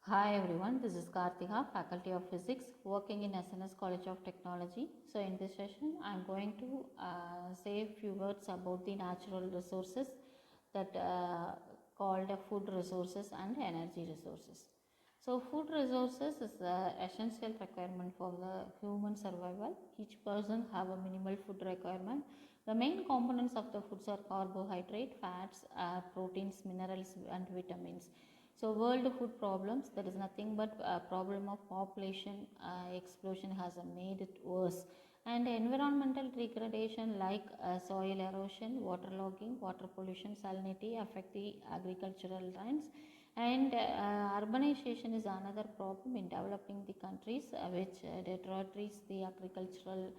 Hi everyone, this is Karthika, Faculty of Physics, working in SNS College of Technology. So in this session, I am going to say a few words about the natural resources that called food resources and energy resources. So food resources is the essential requirement for the human survival. Each person have a minimal food requirement. The main components of the foods are carbohydrate, fats, proteins, minerals and vitamins. So world food problems, there is nothing but a problem of population explosion has made it worse, and environmental degradation like soil erosion, waterlogging, water pollution, salinity affect the agricultural lands, and urbanization is another problem in developing the countries which deteriorates the agricultural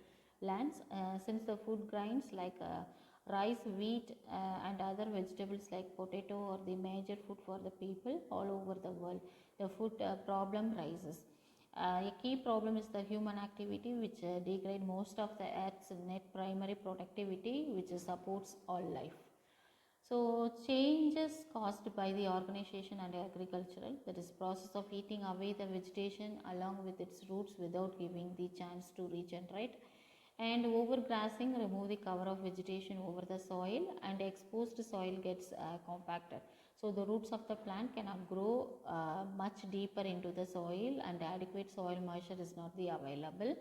lands since the food grains like rice, wheat and other vegetables like potato are the major food for the people all over the world. The food problem rises. A key problem is the human activity which degrade most of the earth's net primary productivity which supports all life. So changes caused by the organization and agricultural, that is process of eating away the vegetation along with its roots without giving the chance to regenerate, and overgrazing remove the cover of vegetation over the soil and exposed soil gets compacted. So the roots of the plant cannot grow much deeper into the soil and adequate soil moisture is not the available.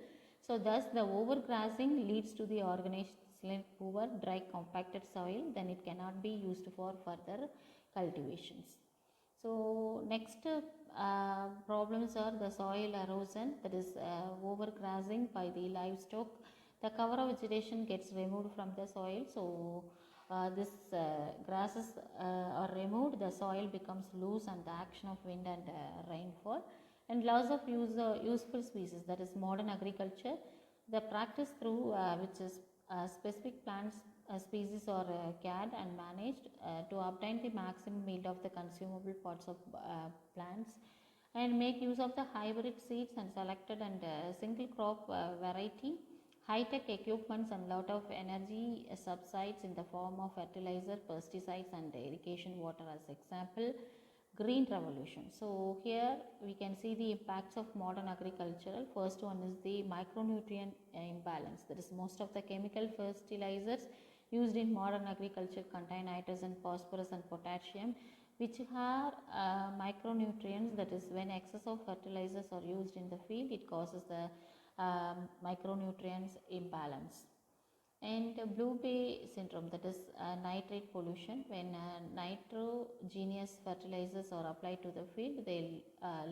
So thus the overgrazing leads to the organization poor dry compacted soil, then it cannot be used for further cultivations. So next problems are the soil erosion, that is overgrazing by the livestock. The cover of vegetation gets removed from the soil, so this grasses are removed, the soil becomes loose and the action of wind and rainfall, and loss of useful species, that is modern agriculture, the practice through which is specific plants species are cared and managed to obtain the maximum yield of the consumable parts of plants, and make use of the hybrid seeds and selected and single crop variety, high tech equipments, and lot of energy subsides in the form of fertilizer, pesticides and irrigation water as example. Green revolution. So here we can see the impacts of modern agricultural. First one is the micronutrient imbalance, that is most of the chemical fertilizers used in modern agriculture contain nitrogen, phosphorus and potassium which are micronutrients, that is when excess of fertilizers are used in the field it causes the micronutrients imbalance. And blue bay syndrome, that is nitrate pollution, when nitrogenous fertilizers are applied to the field they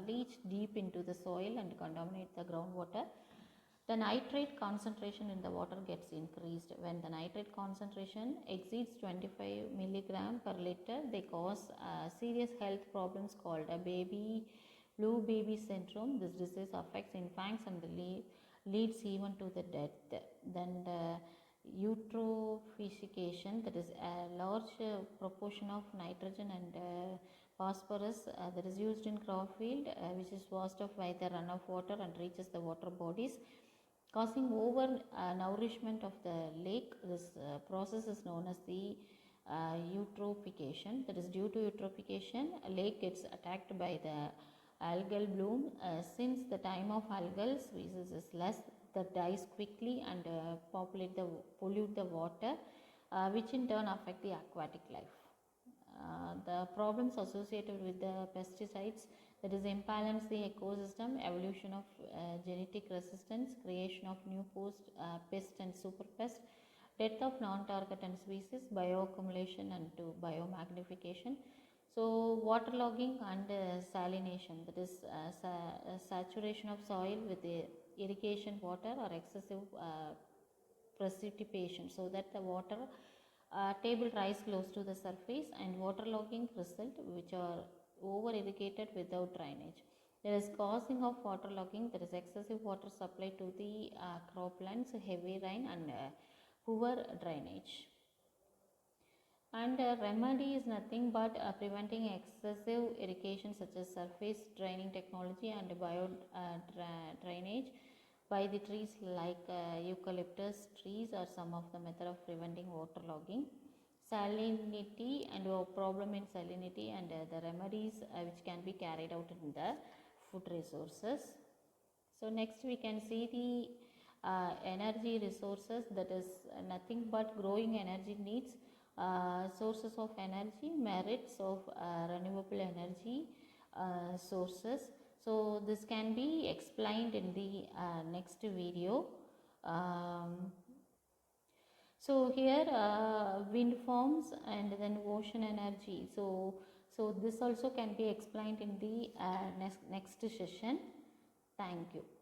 leach deep into the soil and contaminate the groundwater. The nitrate concentration in the water gets increased. When the nitrate concentration exceeds 25 milligram per liter they cause serious health problems called a blue baby syndrome. This disease affects infants and leads even to the death. Then the eutrophication, that is a large proportion of nitrogen and phosphorus that is used in crop field which is washed off by the run of water and reaches the water bodies causing over nourishment of the lake. This process is known as the eutrophication. That is due to eutrophication a lake gets attacked by the algal bloom. Since the time of algal species is less, that dies quickly and pollute the water which in turn affect the aquatic life. The problems associated with the pesticides, that is imbalance the ecosystem, evolution of genetic resistance, creation of new pest and superpest, death of non-targeted species, bioaccumulation and to biomagnification. So waterlogging and salination, that is saturation of soil with the irrigation water or excessive precipitation, so that the water table rise close to the surface, and waterlogging result which are over irrigated without drainage. There is causing of waterlogging, there is excessive water supply to the croplands, heavy rain and poor drainage. And remedy is nothing but preventing excessive irrigation such as surface draining technology and bio drainage by the trees like eucalyptus trees are some of the method of preventing waterlogging. salinity and problem in salinity and the remedies which can be carried out in the food resources. So next we can see the energy resources, that is nothing but growing energy needs, sources of energy, merits of renewable energy sources. So this can be explained in the next video. So here wind farms and then ocean energy. So this also can be explained in the next session. Thank you.